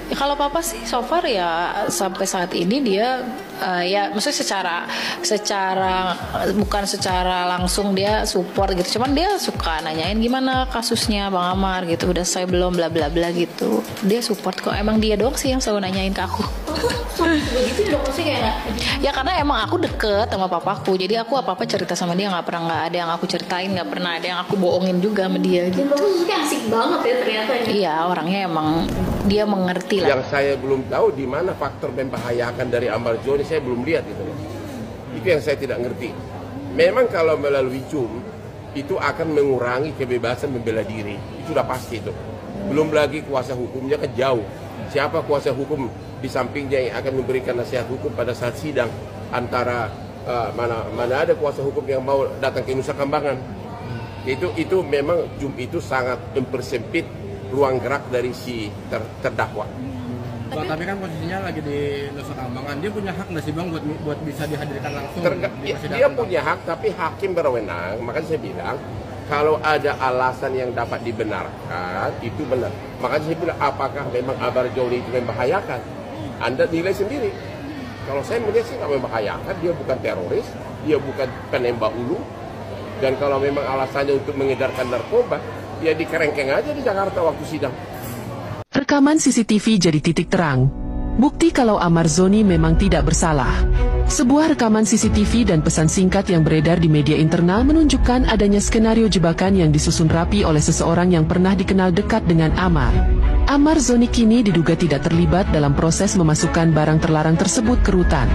Ya, kalau papa sih so far ya sampai saat ini dia ya maksudnya secara bukan secara langsung dia support gitu. Cuman dia suka nanyain gimana kasusnya Bang Amar gitu. Udah selesai belum bla bla bla gitu. Dia support kok. Emang dia doang sih yang selalu nanyain ke aku. Begitu dong sih kayak. Ya karena emang aku deket sama papaku. Jadi aku apa-apa cerita sama dia nggak ada yang aku ceritain, nggak pernah ada yang aku bohongin juga sama dia Dan gitu. bapak asik banget ya ternyata. Iya, orangnya emang dia mengerti lah. Yang saya belum tahu di mana faktor membahayakan dari Amar Zoni, saya belum lihat gitu. Itu yang saya tidak ngerti. Memang kalau melalui Zoom itu akan mengurangi kebebasan membela diri. Itu sudah pasti itu. Belum lagi kuasa hukumnya kan jauh. Siapa kuasa hukum di sampingnya yang akan memberikan nasihat hukum pada saat sidang, antara mana ada kuasa hukum yang mau datang ke Nusa Kambangan. Itu memang Zoom itu sangat mempersempit ruang gerak dari si terdakwa. Tapi kan posisinya lagi di Nusa Kambangan, dia punya hak nggak sih Bang buat bisa dihadirkan langsung di persidangan? Dia punya hak, tapi hakim berwenang. Makanya saya bilang kalau ada alasan yang dapat dibenarkan itu benar. Makanya saya bilang apakah memang Amar Zoni itu membahayakan? Anda nilai sendiri. Kalau saya melihat sih nggak membahayakan. Dia bukan teroris, dia bukan penembak ulu. Dan kalau memang alasannya untuk mengedarkan narkoba, ya dikerengkeng aja di Jakarta waktu sidang. Rekaman CCTV jadi titik terang. Bukti kalau Amar Zoni memang tidak bersalah. Sebuah rekaman CCTV dan pesan singkat yang beredar di media internal menunjukkan adanya skenario jebakan yang disusun rapi oleh seseorang yang pernah dikenal dekat dengan Amar. Amar Zoni kini diduga tidak terlibat dalam proses memasukkan barang terlarang tersebut ke rutan.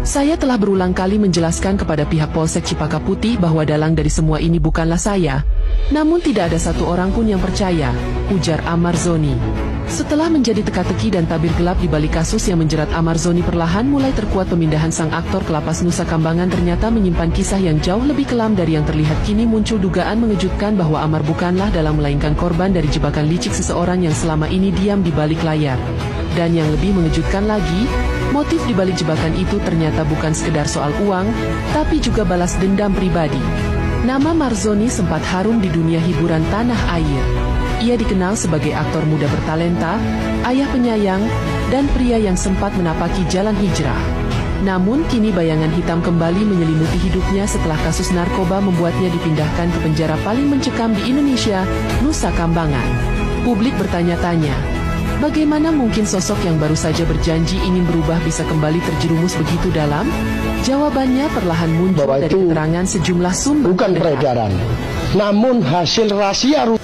Saya telah berulang kali menjelaskan kepada pihak Polsek Cipaka Putih bahwa dalang dari semua ini bukanlah saya. Namun tidak ada satu orang pun yang percaya, ujar Amar Zoni. Setelah menjadi teka-teki dan tabir gelap di balik kasus yang menjerat Amar Zoni, perlahan mulai terkuat pemindahan sang aktor ke lapas Nusa Kambangan ternyata menyimpan kisah yang jauh lebih kelam dari yang terlihat. Kini muncul dugaan mengejutkan bahwa Amar bukanlah dalang melainkan korban dari jebakan licik seseorang yang selama ini diam di balik layar. Dan yang lebih mengejutkan lagi, motif di balik jebakan itu ternyata bukan sekedar soal uang, tapi juga balas dendam pribadi. Nama Marzoni sempat harum di dunia hiburan tanah air. Ia dikenal sebagai aktor muda bertalenta, ayah penyayang, dan pria yang sempat menapaki jalan hijrah. Namun kini bayangan hitam kembali menyelimuti hidupnya setelah kasus narkoba membuatnya dipindahkan ke penjara paling mencekam di Indonesia, Nusa Kambangan. Publik bertanya-tanya, bagaimana mungkin sosok yang baru saja berjanji ingin berubah bisa kembali terjerumus begitu dalam? Jawabannya perlahan muncul dari keterangan sejumlah sumber. Bukan peredaran, namun hasil rahasia.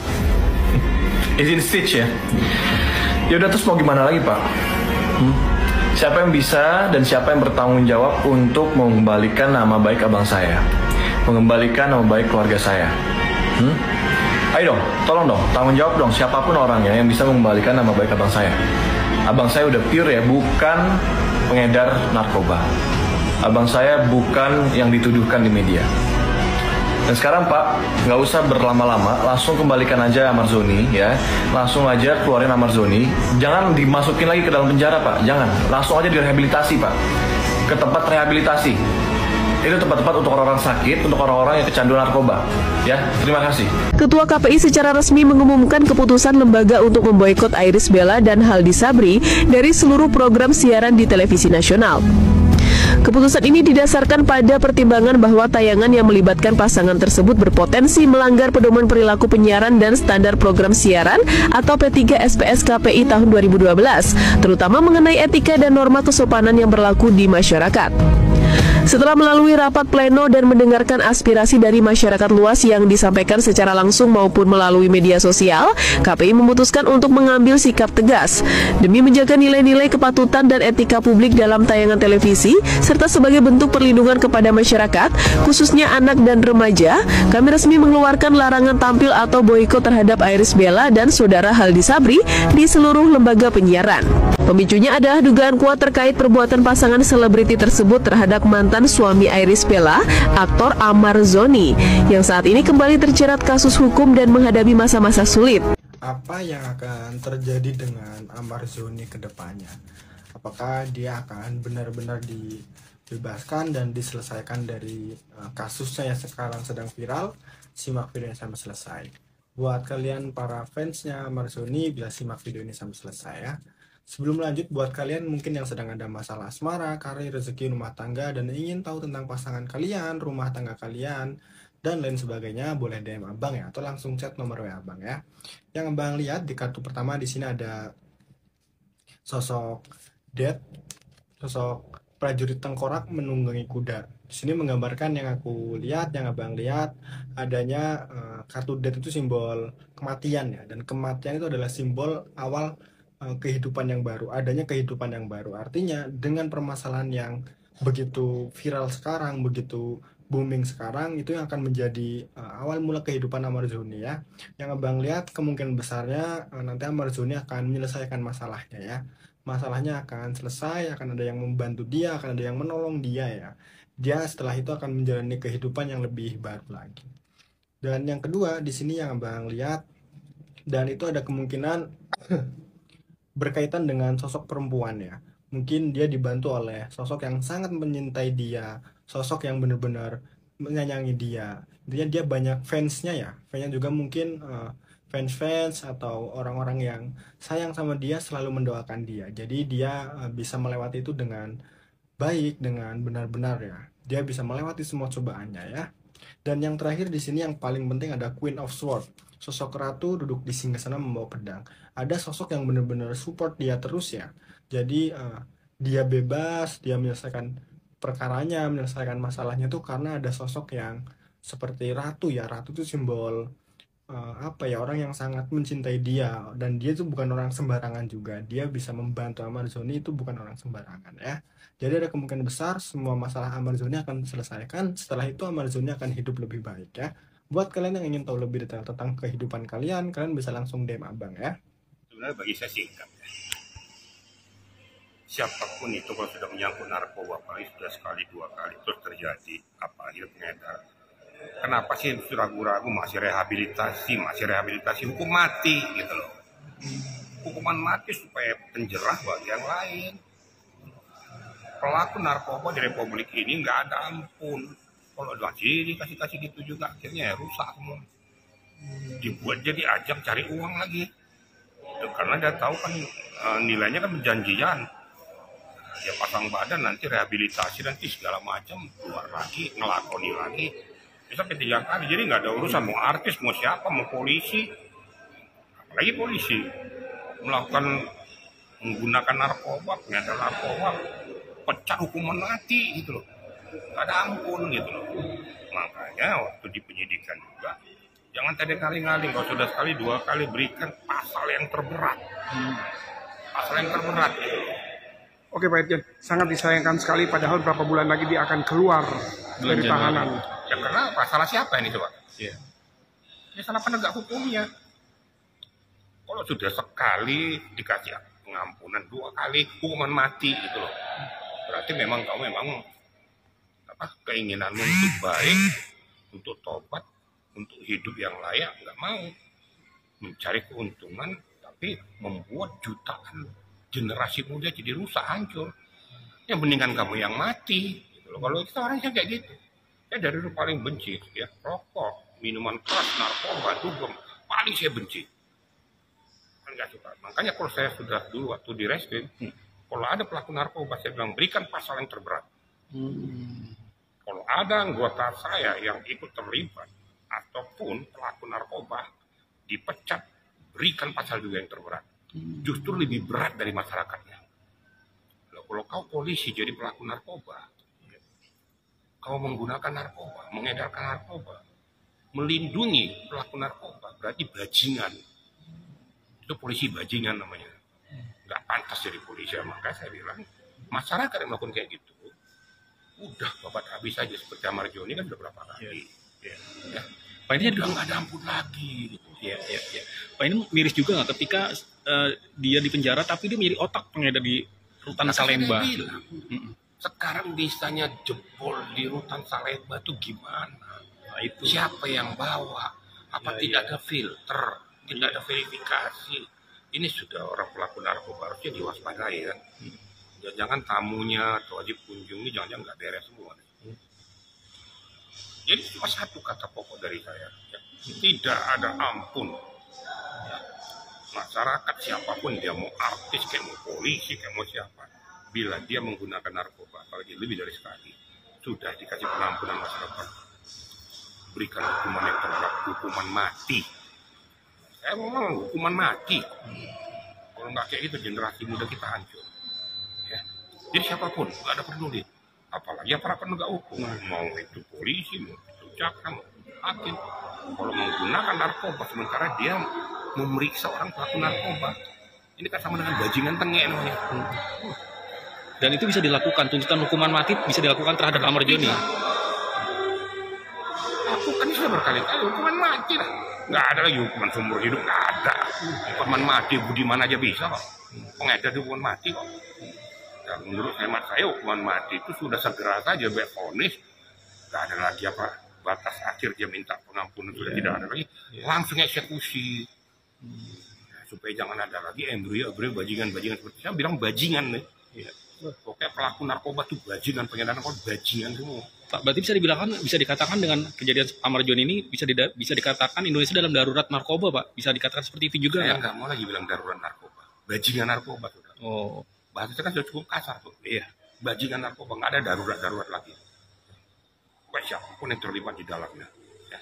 Izin stitch ya. Ya udah, terus mau gimana lagi Pak? Siapa yang bisa dan siapa yang bertanggung jawab untuk mengembalikan nama baik abang saya, mengembalikan nama baik keluarga saya? Ayo dong, tolong dong, tanggung jawab dong siapapun orangnya yang bisa mengembalikan nama baik abang saya. Abang saya udah pure ya, bukan pengedar narkoba. Abang saya bukan yang dituduhkan di media. Dan sekarang Pak, nggak usah berlama-lama, langsung kembalikan aja Amar Zoni ya. Langsung aja keluarin Amar Zoni. Jangan dimasukin lagi ke dalam penjara Pak, jangan. Langsung aja direhabilitasi Pak, ke tempat rehabilitasi. Itu tempat-tempat untuk orang-orang sakit, untuk orang-orang yang kecanduan narkoba. Ya, terima kasih. Ketua KPI secara resmi mengumumkan keputusan lembaga untuk memboikot Iris Bella dan Haldi Sabri dari seluruh program siaran di televisi nasional. Keputusan ini didasarkan pada pertimbangan bahwa tayangan yang melibatkan pasangan tersebut berpotensi melanggar pedoman perilaku penyiaran dan standar program siaran atau P3 SPS KPI tahun 2012, terutama mengenai etika dan norma kesopanan yang berlaku di masyarakat. Setelah melalui rapat pleno dan mendengarkan aspirasi dari masyarakat luas yang disampaikan secara langsung maupun melalui media sosial, KPI memutuskan untuk mengambil sikap tegas demi menjaga nilai-nilai kepatutan dan etika publik dalam tayangan televisi, serta sebagai bentuk perlindungan kepada masyarakat, khususnya anak dan remaja. Kami resmi mengeluarkan larangan tampil atau boikot terhadap Iris Bella dan saudara Haldi Sabri di seluruh lembaga penyiaran. Pemicunya adalah dugaan kuat terkait perbuatan pasangan selebriti tersebut terhadap mantan suami Iris Bella, aktor Amar Zoni, yang saat ini kembali terjerat kasus hukum dan menghadapi masa-masa sulit. Apa yang akan terjadi dengan Amar Zoni ke depannya? Apakah dia akan benar-benar dibebaskan dan diselesaikan dari kasusnya yang sekarang sedang viral? Simak video ini sampai selesai. Buat kalian para fansnya Amar Zoni, bila simak video ini sampai selesai ya. Sebelum lanjut, buat kalian mungkin yang sedang ada masalah asmara, karir, rezeki, rumah tangga, dan ingin tahu tentang pasangan kalian, rumah tangga kalian, dan lain sebagainya, boleh DM Abang ya, atau langsung chat nomor WA Abang ya. Yang Abang lihat di kartu pertama di sini ada sosok Death, sosok prajurit tengkorak menunggangi kuda. Di sini menggambarkan yang aku lihat, yang Abang lihat, adanya kartu Death itu simbol kematian ya, dan kematian itu adalah simbol awal kehidupan yang baru, adanya kehidupan yang baru. Artinya dengan permasalahan yang begitu viral sekarang, begitu booming sekarang, itu yang akan menjadi awal mula kehidupan Amarzoni ya. Yang Abang lihat kemungkinan besarnya nanti Amarzoni akan menyelesaikan masalahnya ya. Masalahnya akan selesai, akan ada yang membantu dia, akan ada yang menolong dia ya. Dia setelah itu akan menjalani kehidupan yang lebih baru lagi. Dan yang kedua di sini yang Abang lihat, dan itu ada kemungkinan berkaitan dengan sosok perempuan ya. Mungkin dia dibantu oleh sosok yang sangat menyintai dia, sosok yang benar-benar menyayangi dia. Intinya dia banyak fansnya ya. Fansnya juga mungkin fans-fans atau orang-orang yang sayang sama dia, selalu mendoakan dia. Jadi dia bisa melewati itu dengan baik, dengan benar-benar ya. Dia bisa melewati semua cobaannya ya. Dan yang terakhir di sini yang paling penting ada Queen of Swords. Sosok ratu duduk di singgasana membawa pedang. Ada sosok yang benar-benar support dia terus ya. Jadi dia bebas, dia menyelesaikan perkaranya, menyelesaikan masalahnya tuh karena ada sosok yang seperti ratu ya. Ratu itu simbol orang yang sangat mencintai dia, dan dia itu bukan orang sembarangan juga. Dia bisa membantu Amarzoni, itu bukan orang sembarangan ya. Jadi ada kemungkinan besar semua masalah Amarzoni akan diselesaikan. Setelah itu Amarzoni akan hidup lebih baik ya. Buat kalian yang ingin tahu lebih detail tentang kehidupan kalian bisa langsung DM Abang ya. Sebenarnya bagi saya singkat ya. Siapapun itu kalau sudah menyangkut narkoba, apalagi sudah sekali dua kali terus terjadi apalagi pengedar, kenapa sih ragu-ragu masih rehabilitasi hukum mati gitu loh. Hukuman mati supaya penjerah bagi yang lain. Pelaku narkoba di Republik ini nggak ada ampun. Kalau dikasih gitu juga akhirnya ya rusak semua. Dibuat jadi ajang cari uang lagi. Karena dia tahu kan nilainya kan perjanjian. Dia pasang badan nanti rehabilitasi nanti segala macam keluar lagi ngelakoni lagi. Bisa sampai 3 kali, jadi nggak ada urusan mau artis, mau siapa, mau polisi, apalagi polisi menggunakan narkoba, pengedar narkoba, pecah hukuman mati gitu loh, nggak ada ampun gitu loh. Makanya waktu di penyidikan juga jangan tedeng-kaling-kaling, kalau sudah sekali 2 kali berikan pasal yang terberat, gitu loh. Oke Pak Irjen, sangat disayangkan sekali padahal berapa bulan lagi dia akan keluar dari tahanan. Ya karena salah siapa ini coba? Ya salah penegak hukumnya. Kalau sudah sekali dikasih pengampunan, 2 kali hukuman mati gitu loh. Berarti memang kamu keinginanmu untuk baik, untuk tobat, untuk hidup yang layak, nggak mau mencari keuntungan, tapi membuat jutaan generasi muda jadi rusak, hancur. Yang mendingan kamu yang mati. Gitu loh. Kalau kita orangnya kayak gitu. Saya dari dulu paling benci ya, rokok, minuman keras, narkoba, dugem, paling saya benci. Enggak suka. Makanya kalau saya sudah dulu waktu di reskrim, kalau ada pelaku narkoba saya bilang berikan pasal yang terberat. Kalau ada anggota saya yang ikut terlibat ataupun pelaku narkoba dipecat, berikan pasal juga yang terberat. Justru lebih berat dari masyarakatnya. Kalau kau polisi jadi pelaku narkoba, kau menggunakan narkoba, mengedarkan narkoba, melindungi pelaku narkoba, berarti bajingan. Itu polisi bajingan namanya. Nggak pantas jadi polisi. Maka saya bilang, masyarakat yang melakukan kayak gitu, udah babat habis aja seperti Amarzoni kan udah berapa kali. Ya. Pak ini udah nggak ada ampun lagi. Gitu. Ya. Pak ini miris juga nggak ketika dia di penjara tapi dia menjadi otak pengedar di Rutan Salemba. Sekarang bisanya jebol di Rutan Salemba tuh gimana? Nah, itu. Siapa yang bawa? Apa tidak ada filter? Tidak ada verifikasi? Ini sudah orang pelaku narkoba harusnya diwaspadai kan? Jangan tamunya atau wajib kunjungi jangan nggak beres semua. Jadi cuma satu kata pokok dari saya, ya. Tidak ada ampun. Ya. masyarakat siapapun, dia mau artis, kayak mau polisi, kayak mau siapa, bila dia menggunakan narkoba, apalagi lebih dari sekali, sudah dikasih pengampunan masyarakat, berikan hukuman yang terberat, hukuman mati. Saya ngomong hukuman mati. Kalau nggak kayak gitu, generasi muda kita hancur. Ya. Jadi siapapun, nggak ada peduli. Apalagi para penegak hukum, mau itu polisi, mau itu jaksa, mau hakim. Kalau menggunakan narkoba, sementara dia memeriksa orang pelaku narkoba, ini kan sama dengan bajingan tengek namanya. Dan itu bisa dilakukan, tuntutan hukuman mati bisa dilakukan terhadap Ahmad Joni. Aku kan sudah berkali-kali hukuman mati lah. Nggak ada lagi hukuman seumur hidup, nggak ada. Hukuman mati, budiman aja bisa kok. Pengedar hukuman mati kok. Dan menurut hemat saya hukuman mati itu sudah segera saja vonis. Nggak ada lagi apa batas akhir dia minta pengampunan, sudah tidak ada lagi. Langsung eksekusi. Supaya jangan ada lagi embrio bajingan-bajingan seperti saya bilang bajingan nih. Pokoknya pelaku narkoba tuh bajingan, pengedar narkoba bajingan semua. Pak, berarti bisa dikatakan dengan kejadian Ahmad Joni ini bisa dikatakan Indonesia dalam darurat narkoba, Pak. Bisa dikatakan seperti itu juga. Saya nggak mau lagi bilang darurat narkoba, bajingan narkoba sudah. Oh, bahasanya kan sudah cukup kasar tuh. Iya, bajingan narkoba, nggak ada darurat lagi. Pokoknya siapapun yang terlibat di dalamnya. Ya.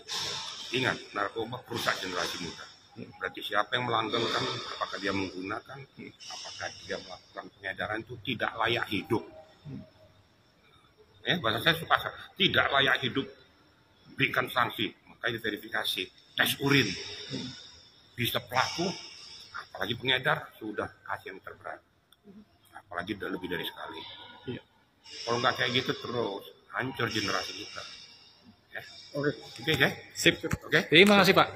Ingat, narkoba merusak generasi muda. Berarti siapa yang melanggarkan, apakah dia menggunakan, apakah dia melakukan pengedaran itu tidak layak hidup. Ya, bahasa saya suka tidak layak hidup, berikan sanksi, makanya diverifikasi, tes urin. Bisa pelaku, apalagi pengedar, sudah kasih yang terberat. Apalagi lebih dari sekali. iya. Kalau nggak kayak gitu terus, hancur generasi kita. Ya. Oke. Oke, ya? Sip. Oke. Terima kasih, Pak.